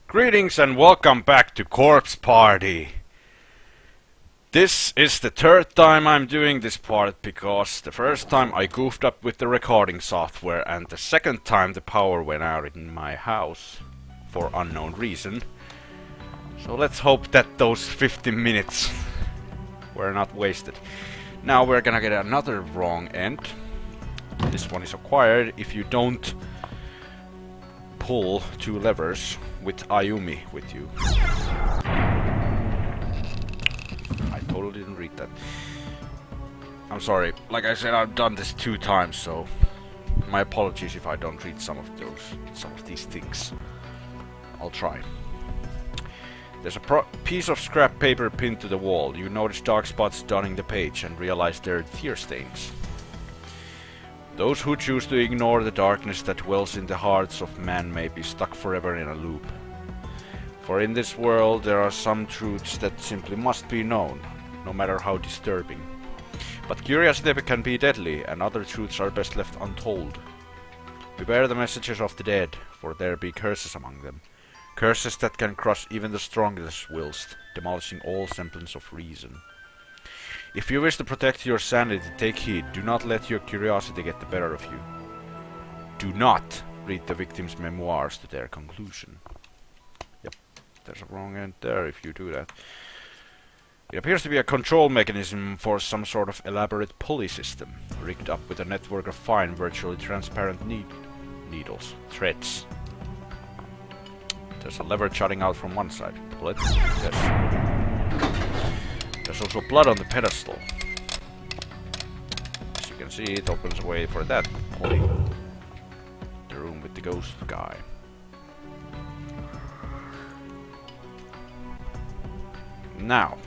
Greetings and welcome back to Corpse Party. This is the third time I'm doing this part because the first time I goofed up with the recording software and the second time the power went out in my house for unknown reason. So let's hope that those 15 minutes were not wasted. Now we're gonna get another wrong end. This one is acquired if you don't pull two levers with Ayumi with you. I totally didn't read that. I'm sorry. Like I said, I've done this 2 times, so my apologies if I don't read some of these things. I'll try. There's a piece of scrap paper pinned to the wall. You notice dark spots dotting the page and realize they're tear stains. Those who choose to ignore the darkness that dwells in the hearts of man may be stuck forever in a loop. For in this world there are some truths that simply must be known, no matter how disturbing. But curiosity can be deadly, and other truths are best left untold. Beware the messages of the dead, for there be curses among them. Curses that can crush even the strongest wills, demolishing all semblance of reason. If you wish to protect your sanity, take heed. Do not let your curiosity get the better of you. Do not read the victim's memoirs to their conclusion. Yep, there's a wrong end there if you do that. It appears to be a control mechanism for some sort of elaborate pulley system, rigged up with a network of fine, virtually transparent needles, threads. There's a lever jutting out from one side. Pull it. Yes. There's also blood on the pedestal. As you can see, it opens a way for that pulley. The room with the ghost guy. Now.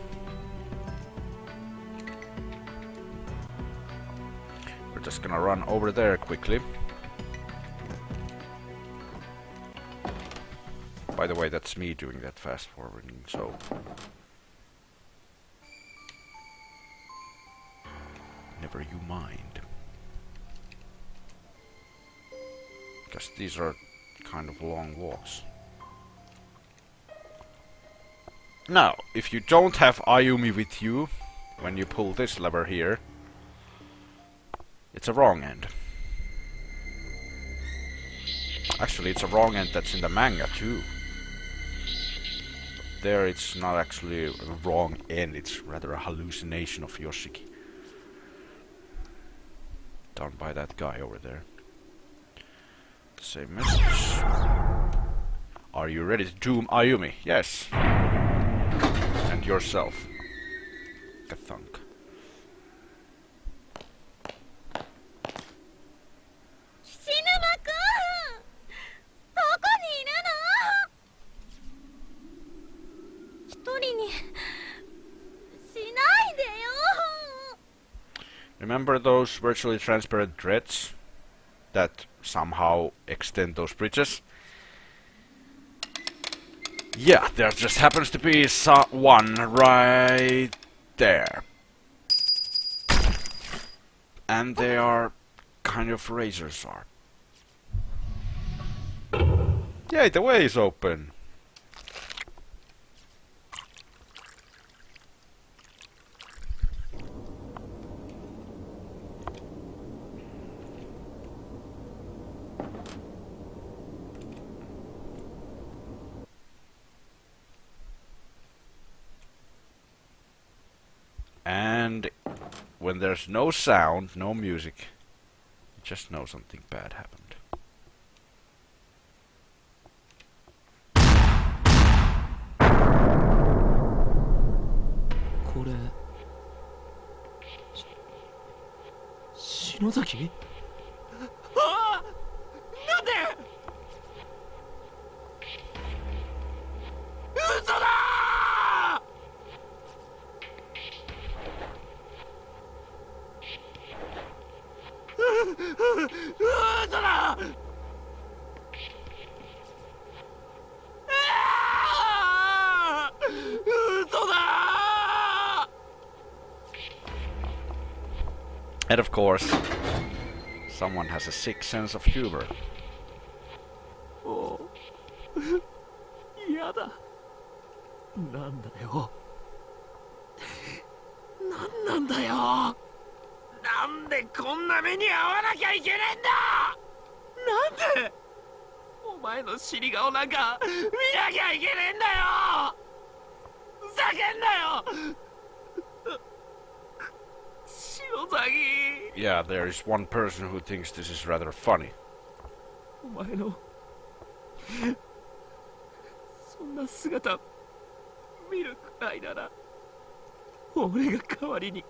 We're just gonna run over there quickly. By the way, that's me doing that fast forwarding, so... never you mind. Because these are kind of long walks. Now, if you don't have Ayumi with you when you pull this lever here, it's a wrong end. Actually, it's a wrong end that's in the manga too. There it's not actually a wrong end, it's rather a hallucination of Yoshiki. Done by that guy over there. Same message. Are you ready to doom Ayumi? Yes. And yourself. A thunk. Remember those virtually transparent threads that somehow extend those bridges? Yeah, there just happens to be one right there. And they are kind of razor sharp. Yay, the way is open. And when there's no sound, no music, you just know something bad happened. Shinozaki? And of course, someone has a sick sense of humor. Oh. 嫌だ。なんだよ。なんだよ。なんでこんな目に遭わなきゃいけねえんだ。なんでお前の尻顔なんか見なきゃいけねえんだよ。ふざけんなよ。篠崎。 Yeah, there is one person who thinks this is rather funny. お前のそんな姿見るくらいなら俺が代わりに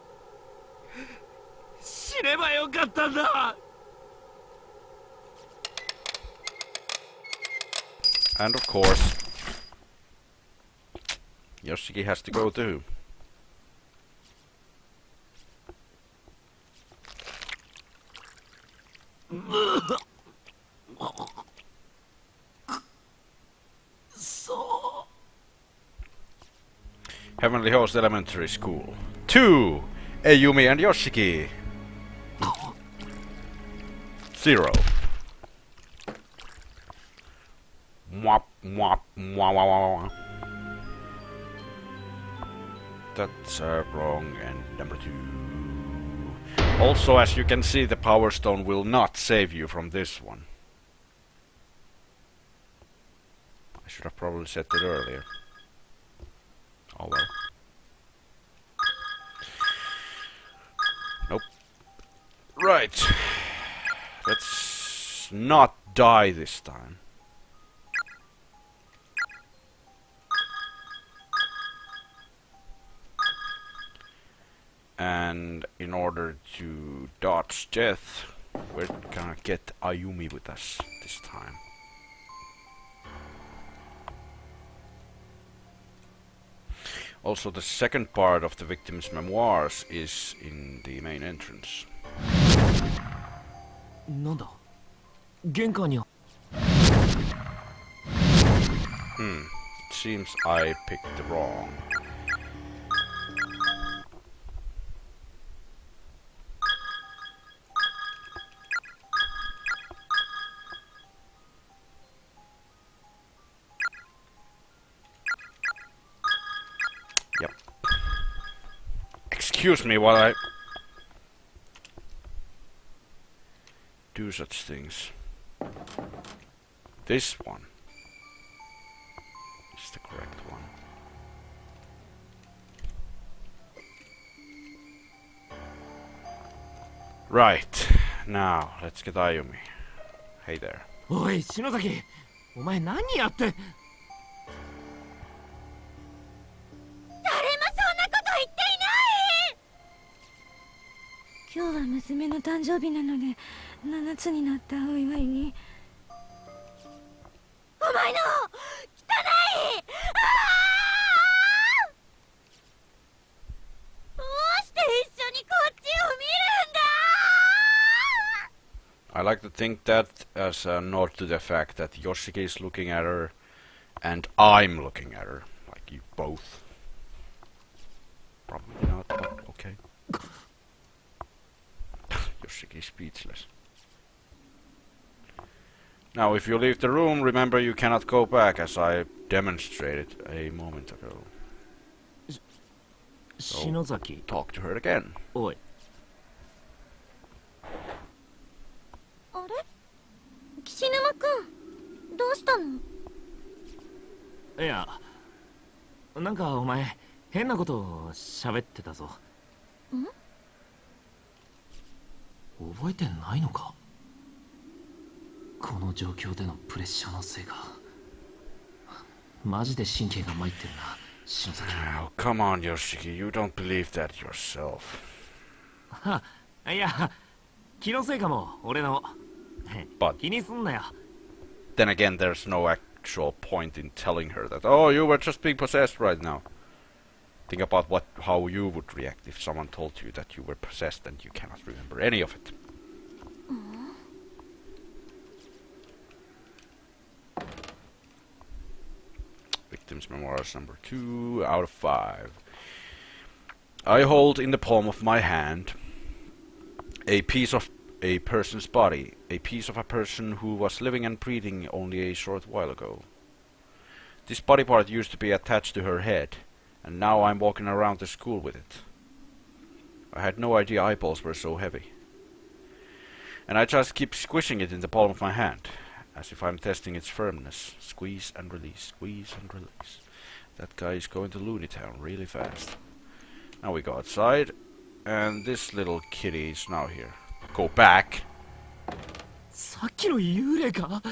死ねばよかったんだ。 And of course, Yoshiki has to go too. So Heavenly Host Elementary School. 2. Ayumi and Yoshiki. 0. Mwap, mwap, mwah, wah, wah, wah. That's wrong. And number 2. Also, as you can see, the Power Stone will not save you from this one. I should have probably said it earlier. Oh well. Nope. Right. Let's not die this time. And in order to dodge death, we're gonna get Ayumi with us this time. Also, the second part of the victim's memoirs is in the main entrance. なんだ玄関に。 It seems I picked the wrong. Yep. Excuse me while I do such things. This one is the correct one. Right, now let's get Ayumi. Hey there. おい篠崎、お前何やって。誰もそんなこと言っていない。今日は娘の誕生日なので7つになったお祝いに。お前の汚い。どうして一緒にこっちを見るんだ。 I like to think that as a nod to the fact that Yoshiki is looking at her and I'm looking at her. Like you both. Probably not, but okay. Yoshiki is speechless. Now if you leave the room, remember you cannot go back as I demonstrated a moment ago. 篠崎。 Talk to her again. おい。あれ岸沼くんどうしたの。いや、なんかお前変なことを喋ってたぞ。ん？覚えてないのか。この状況でのプレッシャーのせいか。マジで神経が参ってるな、篠崎。Oh, come on, Yoshiki. You don't believe that yourself. いや、気のせいかも、俺の。 But 気にすんなよ。 then again, there's no actual point in telling her that, oh, you were just being possessed right now. Think about how you would react if someone told you that you were possessed and you cannot remember any of it. Victim's Memoirs number 2 out of 5. I hold in the palm of my hand a piece of a person's body, a piece of a person who was living and breathing only a short while ago. This body part used to be attached to her head, and now I'm walking around the school with it. I had no idea eyeballs were so heavy. And I just keep squishing it in the palm of my hand, as if I'm testing its firmness. Squeeze and release, squeeze and release. That guy is going to Looney Town really fast. Now we go outside, and this little kitty is now here. Go back. さっきの幽霊か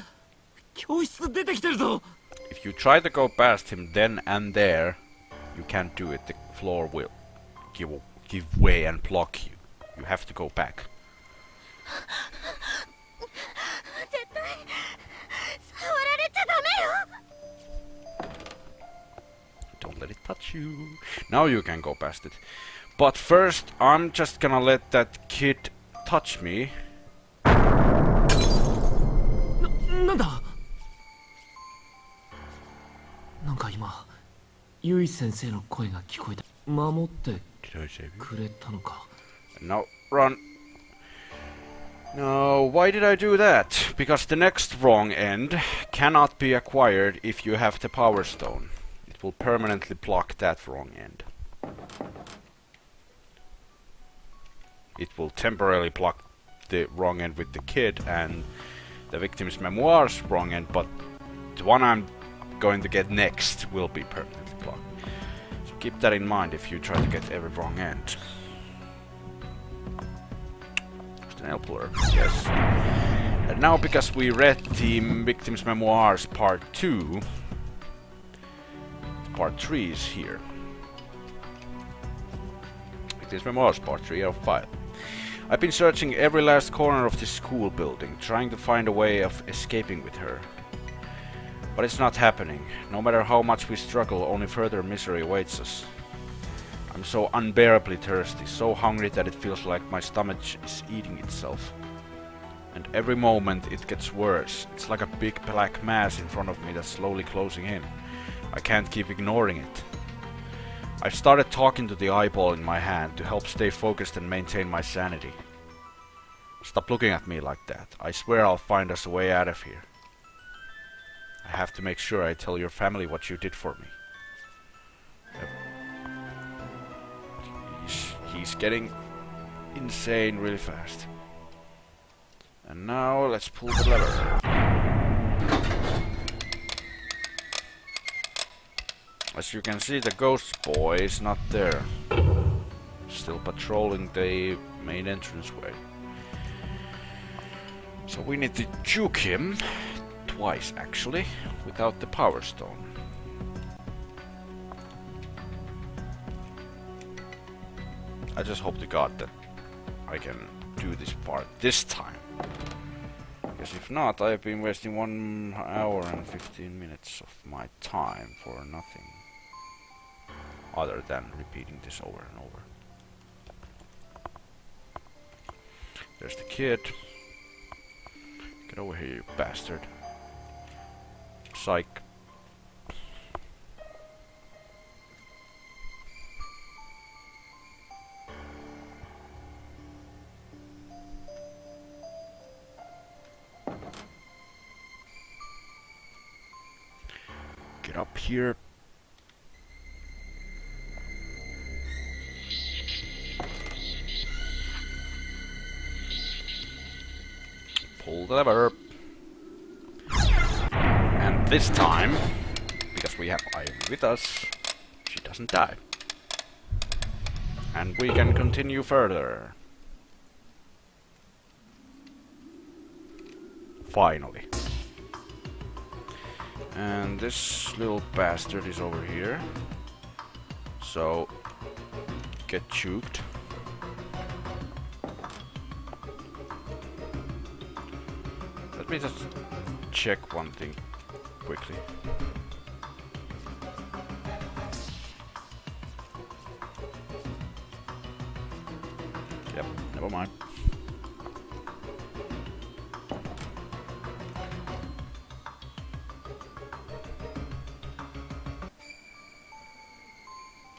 教室出てきてるぞ If you try to go past him then and there, you can't do it. The floor will give way and block you. You have to go back. 絶対触られちゃダメよ Don't let it touch you. Now you can go past it. But first, I'm just gonna let that kid touch me. なんだなんか今ユイ先生の声が聞こえた守って Did I save you? くれたのか No, run. No, why did I do that? Because the next wrong end cannot be acquired if you have the power stone. It will permanently block that wrong end. It will temporarily block the wrong end with the kid and the victim's memoirs wrong end, but the one I'm going to get next will be permanently blocked. So keep that in mind if you try to get every wrong end. Just an nail puller, yes. And now, because we read the victim's memoirs part 2, part 3 is here. Victim's memoirs part 3 out of 5. I've been searching every last corner of this school building, trying to find a way of escaping with her. But it's not happening. No matter how much we struggle, only further misery awaits us. I'm so unbearably thirsty, so hungry that it feels like my stomach is eating itself. And every moment it gets worse. It's like a big black mass in front of me that's slowly closing in. I can't keep ignoring it. I've started talking to the eyeball in my hand to help stay focused and maintain my sanity. Stop looking at me like that. I swear I'll find us a way out of here. I have to make sure I tell your family what you did for me. He's getting insane really fast. And now let's pull the lever. As you can see, the ghost boy is not there. Still patrolling the main entranceway. So we need to juke him twice, actually, without the power stone. I just hope to God that I can do this part this time. Because if not, I've been wasting 1 hour and 15 minutes of my time for nothing. Other than repeating this over and over. There's the kid. Get over here, you bastard. Psych. Get up here. Pull the lever. And this time, because we have Ayumi with us, she doesn't die. And we can continue further. Finally. And this little bastard is over here. So, get juked. Let me just check one thing quickly. Yep, never mind.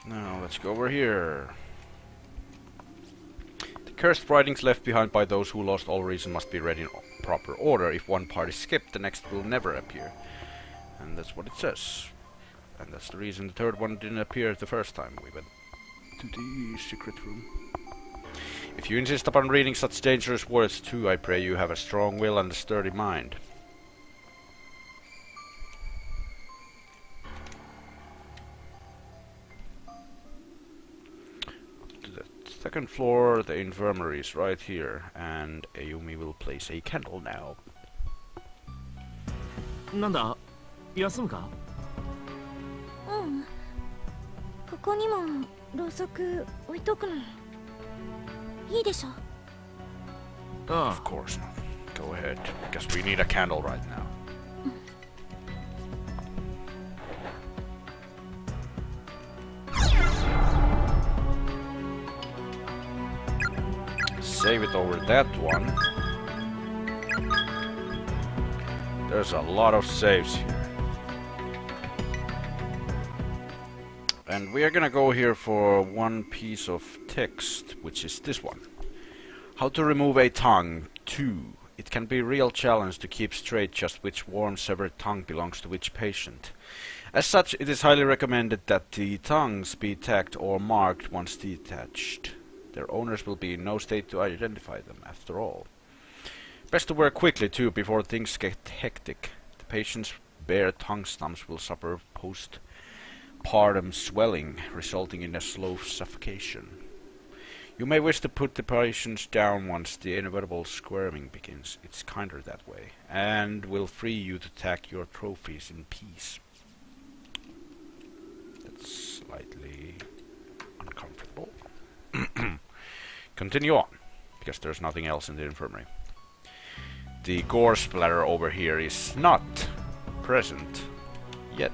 Now let's go over here. The cursed writings left behind by those who lost all reason must be read in proper order. If one part is skipped, the next will never appear. And that's what it says. And that's the reason the third one didn't appear the first time we went to the secret room. If you insist upon reading such dangerous words too, I pray you have a strong will and a sturdy mind. To the second floor, the infirmary is right here, and Ayumi will place a candle now. なんだ休むかうんここにもろうそく置いとくのいいでしょあ Of course not. Go ahead, because we need a candle right now. Save it over that one. There's a lot of saves here. And we are gonna go here for one piece of text, which is this one. How to remove a tongue. 2. It can be a real challenge to keep straight just which warm severed tongue belongs to which patient. As such, it is highly recommended that the tongues be tagged or marked once detached. Their owners will be in no state to identify them, after all. Best to work quickly too, before things get hectic. The patient's bare tongue stumps will suffer postpartum swelling, resulting in a slow suffocation. You may wish to put the patients down once the inevitable squirming begins. It's kinder that way, and will free you to tag your trophies in peace. That's slightly uncomfortable. Continue on, because there's nothing else in the infirmary. The gore splatter over here is not present yet.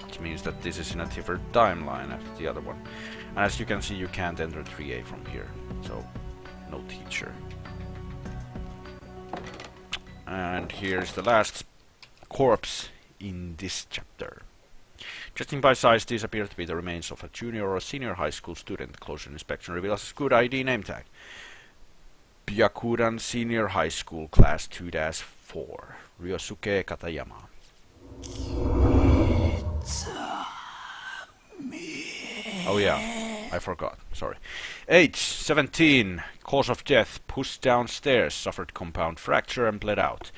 Which means that this is in a different timeline after the other one. And as you can see, you can't enter 3A from here, so no teacher. And here's the last corpse in this chapter. Judging by size, these appear to be the remains of a junior or senior high school student. Closer inspection reveals a good ID name tag. Byakuran Senior High School, Class 2-4. Ryosuke Katayama. Oh yeah, I forgot. Sorry. Age 17. Cause of death: pushed downstairs, suffered compound fracture and bled out.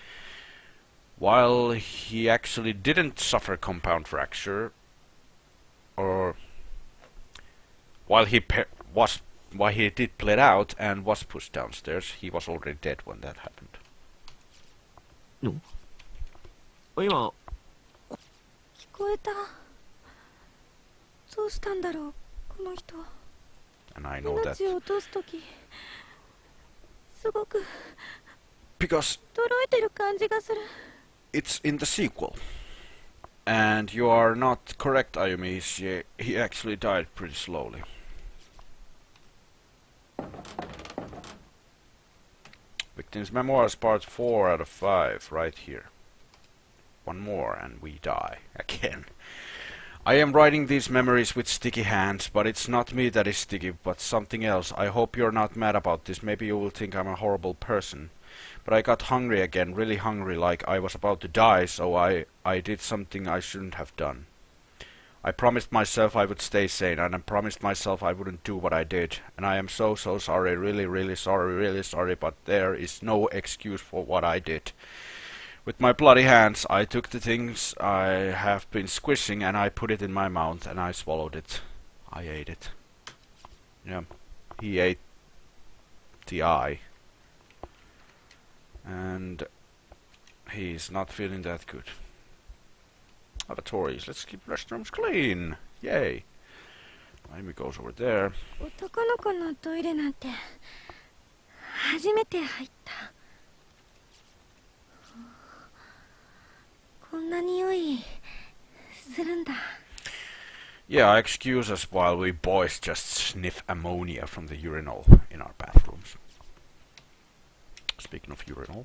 While he actually didn't suffer compound fracture, or while he did bled out and was pushed downstairs, he was already dead when that happened. 今聞こえたどうしたんだろうこの人 And I know that 命を落とすときすごく because 驚いてる感じがする it's in the sequel. And you are not correct, Ayumi. He actually died pretty slowly. Victims' Memoirs Part 4 out of 5, right here. One more and we die again. I am writing these memories with sticky hands, but it's not me that is sticky, but something else. I hope you're not mad about this. Maybe you will think I'm a horrible person. But I got hungry again, really hungry, like I was about to die, so I did something I shouldn't have done. I promised myself I would stay sane, and I promised myself I wouldn't do what I did. And I am so sorry, really sorry, but there is no excuse for what I did. With my bloody hands, I took the things I have been squishing and I put it in my mouth and I swallowed it. I ate it. Yeah, he ate the eye. And he's not feeling that good. Lavatories, let's keep restrooms clean. Yay. Amy goes over there. 男の子のトイレなんて初めて入ったこんな匂いするんだ Yeah, excuse us while we boys just sniff ammonia from the urinal in our bathrooms. Speaking of urinal.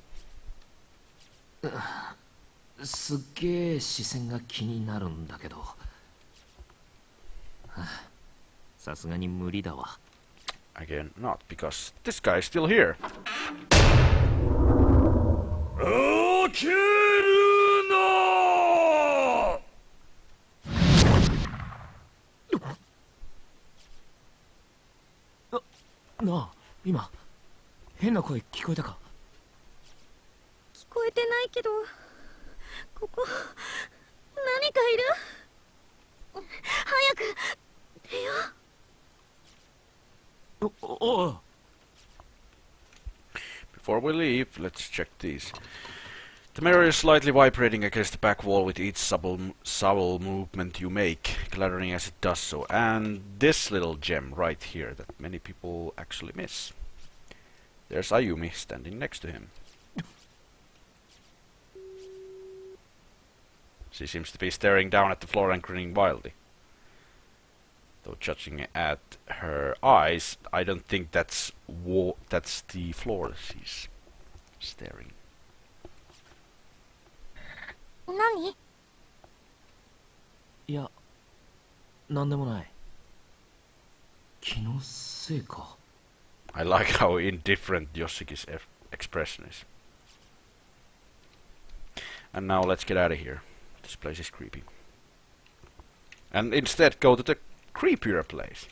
すっげえ視線が気になるんだけどさすがに無理だわ Again, not, because this guy is still here. 起きるななあ、今変な声聞こえたか？聞こえてないけど、ここ何かいる。早く出よう。おう。 Before we leave, let's check these. The mirror is slightly vibrating against the back wall with each subtle movement you make, clattering as it does so. And this little gem right here that many people actually miss. There's Ayumi standing next to him. She seems to be staring down at the floor and grinning wildly. Though judging at her eyes, I don't think that's the floor she's staring. 何？いや、なんでもない。気のせいか。 I like how indifferent Yoshiki's expression is. And now let's get out of here. This place is creepy. And instead go to the creepier place.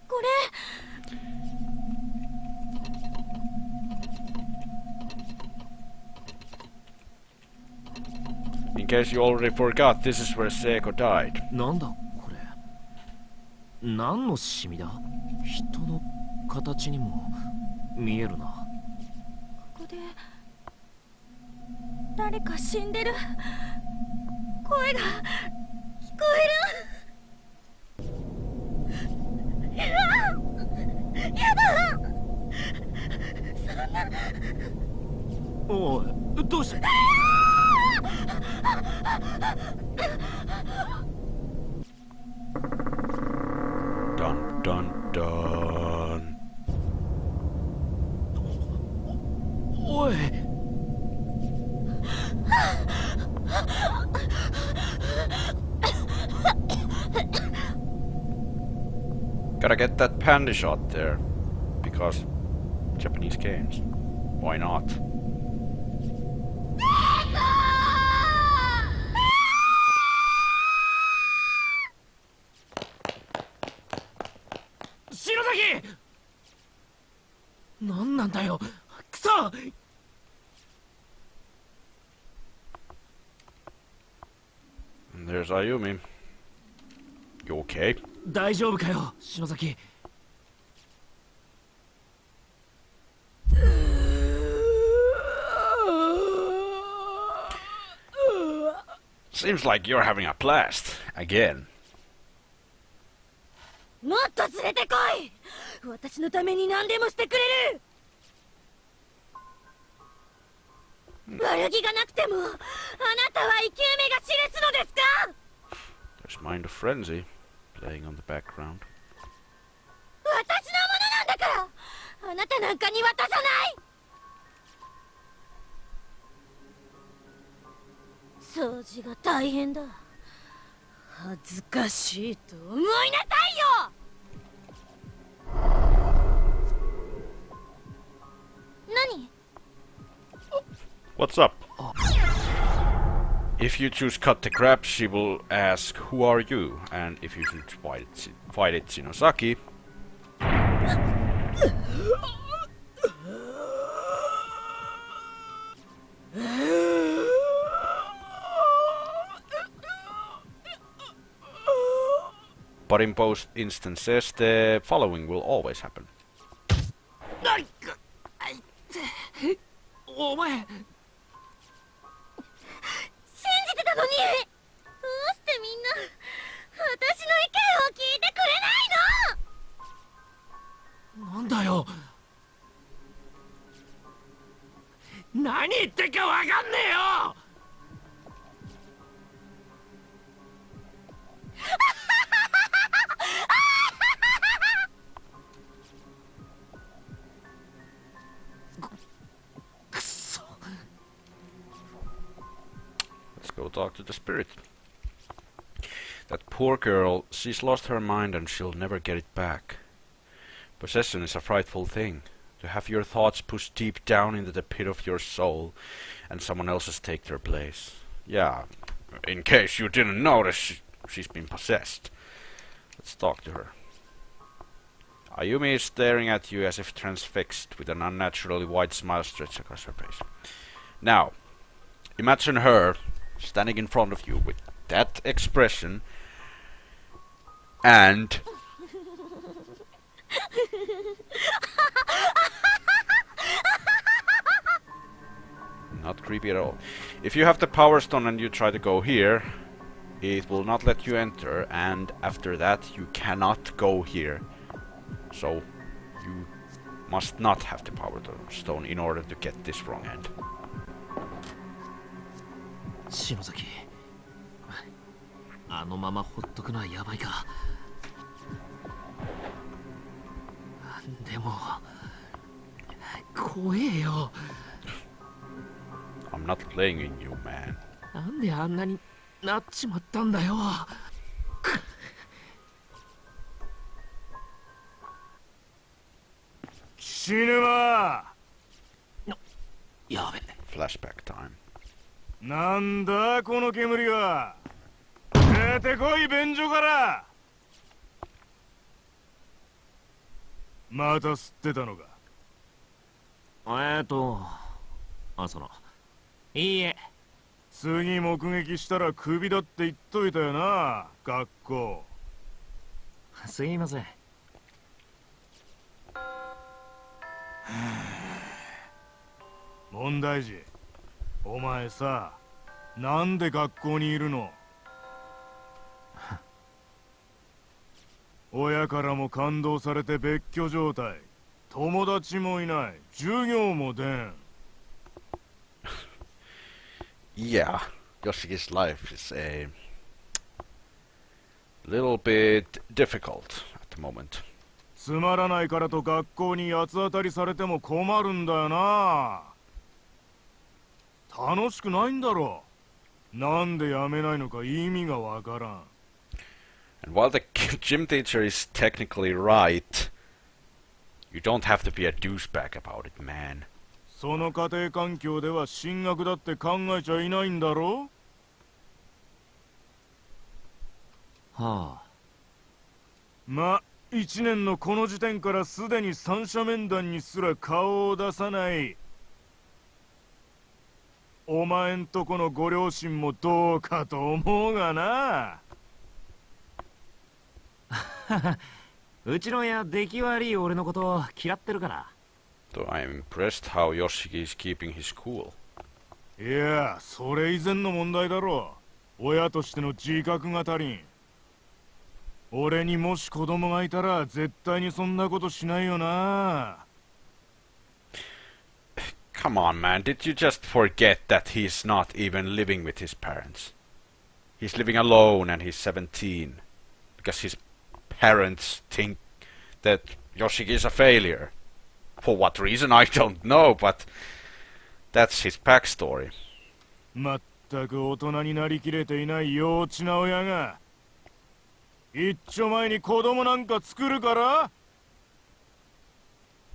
これ。 In case you already forgot, this is where Seiko died. なんだこれ。何のシミだ？人の形にも見えるな。ここで誰か死んでる。声が聞こえる。やだ。そんな。おい、どうして？ Dun dun dun. おい。 Gotta get that pandy shot there. Because Japanese games. Why not? Shinozaki! なんなんだよ。くそ！ And there's Ayumi. You okay? 大丈夫かよ、篠崎。 Seems like you're having a blast. Again. もっと連れてこい。私のために何でもしてくれる。悪気がなくても、あなたは生き埋めが記すのですか？ There's Mind of Frenzy playing on the background. 私のものなんだから、あなたなんかに渡さない。掃除が大変だ。恥ずかしいと思いなさいよ。何？ What's up? If you choose cut the crap, she will ask, "Who are you?" And if you choose fight it Shinosaki, but in both instances, the following will always happen. お前。 信じてたのに。どうしてみんな私の意見を聞いてくれないの？なんだよ。何言ってかわかんねえよ。 Let's go talk to the spirit. That poor girl, she's lost her mind and she'll never get it back. Possession is a frightful thing. To have your thoughts pushed deep down into the pit of your soul and someone else's take their place. Yeah, In case you didn't notice, she's been possessed. Let's talk to her. Ayumi is staring at you as if transfixed, with an unnaturally wide smile stretched across her face. Now, imagine her standing in front of you with that expression and... Not creepy at all. If you have the Power Stone and you try to go here, it will not let you enter, and after that you cannot go here. So you must not have the Power Stone in order to get this wrong end. 篠崎、あのままほっとくのはやばいか。でも怖えよ。I'm not playing in you, man. なんであんなになっちまったんだよ。死ぬま。やべ。Flashback time. なんだこの煙は。出てこい便所から。また吸ってたのか。そのいいえ。次目撃したらクビだって言っといたよな、学校。すいません。問題児、お前さ、なんで学校にいるの？親からも感動されて別居状態、友達もいない、授業も出ん。Yeah, Yoshiki's life is a little bit difficult at the moment. つまらないからと学校に八つ当たりされても困るんだよな。楽しくないんだろ。なんでやめないのか意味がわからん。And while the gym teacher is technically right, you don't have to be a douchebag about it, man. その家庭環境では進学だって考えちゃいないんだろ。はあ。ま、一年のこの時点からすでに三者面談にすら顔を出さない。お前んとこのご両親もどうかと思うがな。うちの親出来悪い俺のこと嫌ってるから。So I'm impressed how Yoshiki is keeping his cool. いや、それ以前の問題だろう。親としての自覚が足りん。俺にもし子供がいたら絶対にそんなことしないよな。Come on, man, did you just forget that he's not even living with his parents? He's living alone and he's 17. Because his parents think that Yoshiki is a failure. For what reason, I don't know, but that's his backstory. まったく大人になりきれていない幼稚な親が一丁前に子供なんか作るから。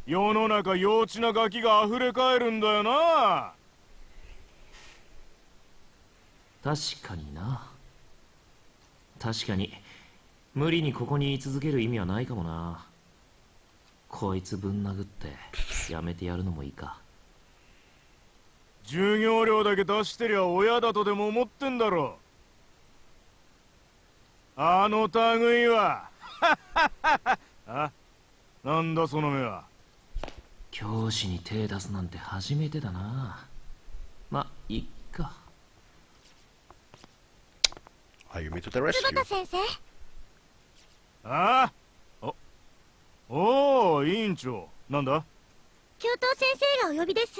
世の中幼稚なガキが溢れかえるんだよな。確かにな。確かに無理にここに居続ける意味はないかもな。こいつぶん殴ってやめてやるのもいいか。授業料だけ出してりゃ親だとでも思ってんだろ。あの類はあ、なんだその目は。教師に手出すなんて初めてだな。ま、いっか。Ayumi to the rescue. 坪田先生。ああ、おー、委員長、なんだ。教頭先生がお呼びです。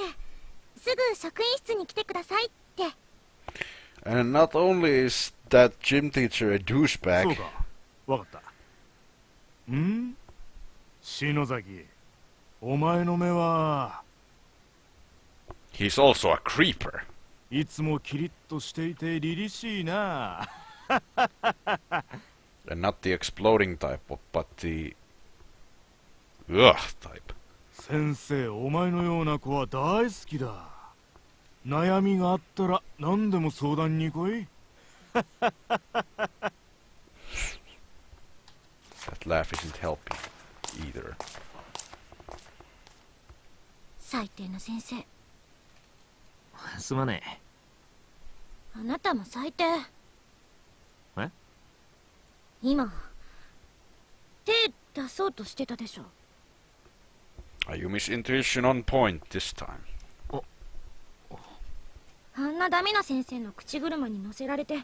すぐ職員室に来てくださいって。And not only is that gym teacher a そう douchebag, か、わかった。ん？篠崎、お前の目は he's also a creeper. いつもキリッとしていて凛々しいな。And not the exploding type, but the... Ugh type. 先生、お前のような子は大好きだ。悩みがあったら何でも相談に来い。That laugh isn't helping either. 最低な先生。すまねあなたも最低。え？今手出そうとしてたでしょ。 Ayumi's intuition on point this time. あんなダメな先生の口車に乗せられて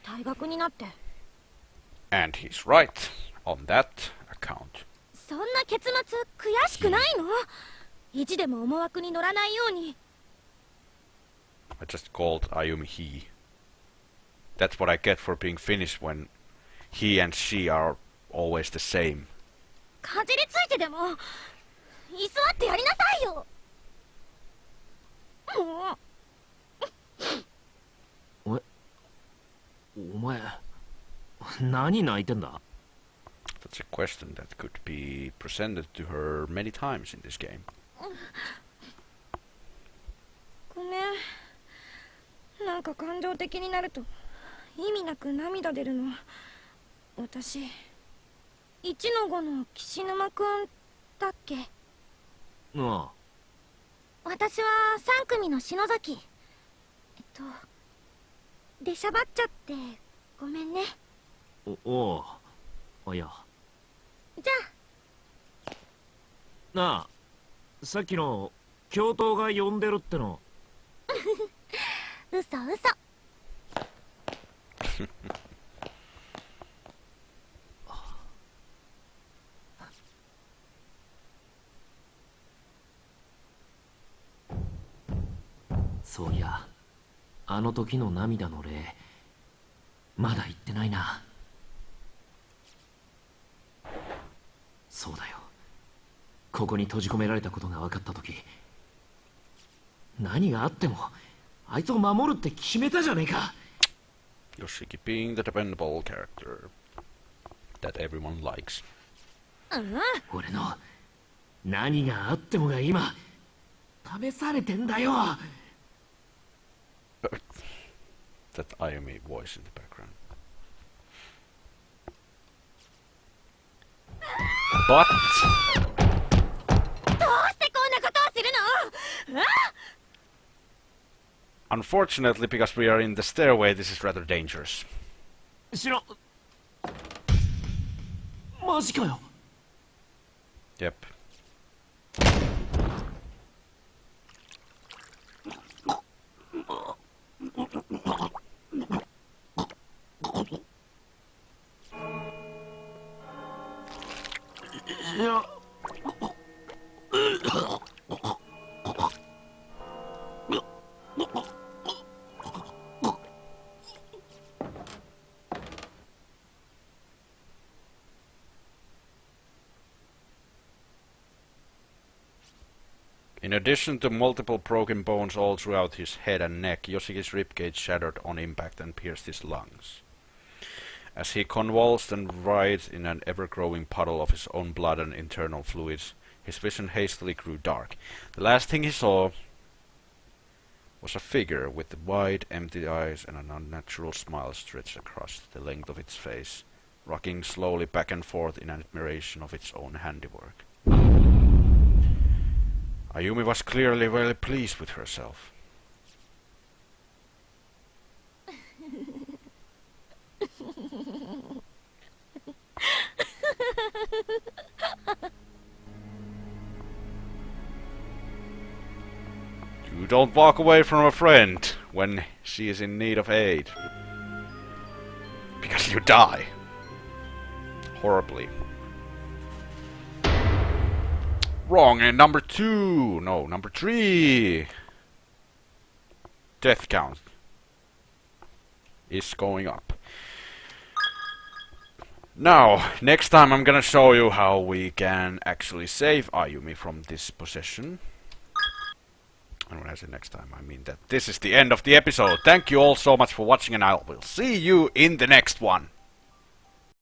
退学になって。 And he's right on that account. そんな結末悔しくないの？意地でも思惑に乗らないように。 I just called Ayumi he. That's what I get for being Finnish when he and she are always the same. かじりついてでも居座ってやりなさいよ。もう。お前何泣いてんだ？ That's a question that could be presented to her many times in this game. ごめん、なんか感情的になると意味なく涙出るの。私1-5の岸沼くんだっけ？あ私は3組の篠崎。出しゃばっちゃってごめんね。あ、おう。いや。じゃあ。なあ、さっきの教頭が呼んでるっての。嘘嘘。そういや、あの時の涙の礼、まだ言ってないな。そうだよ。ここに閉じ込められたことが分かった時、何があってもあいつを守るって決めたじゃねえか。 Yoshiki being the dependable character that everyone likes. 俺の何があってもが今試されてんだよ。That Ayumi voice in the background. But どうしてこんなことをするの？ unfortunately, because we are in the stairway, this is rather dangerous. 知らん。マジかよ。 Yep. In addition to multiple broken bones all throughout his head and neck, Yoshiki's ribcage shattered on impact and pierced his lungs. As he convulsed and writhed in an ever-growing puddle of his own blood and internal fluids, his vision hastily grew dark. The last thing he saw was a figure with wide, empty eyes and an unnatural smile stretched across the length of its face, rocking slowly back and forth in admiration of its own handiwork. Ayumi was clearly very pleased with herself. You don't walk away from a friend when she is in need of aid. Because you die. Horribly. Wrong, and number 2! No, number 3! Death count is going up. Now, next time I'm gonna show you how we can actually save Ayumi from this possession. And when I say next time, I mean that this is the end of the episode. Thank you all so much for watching, and I will see you in the next one.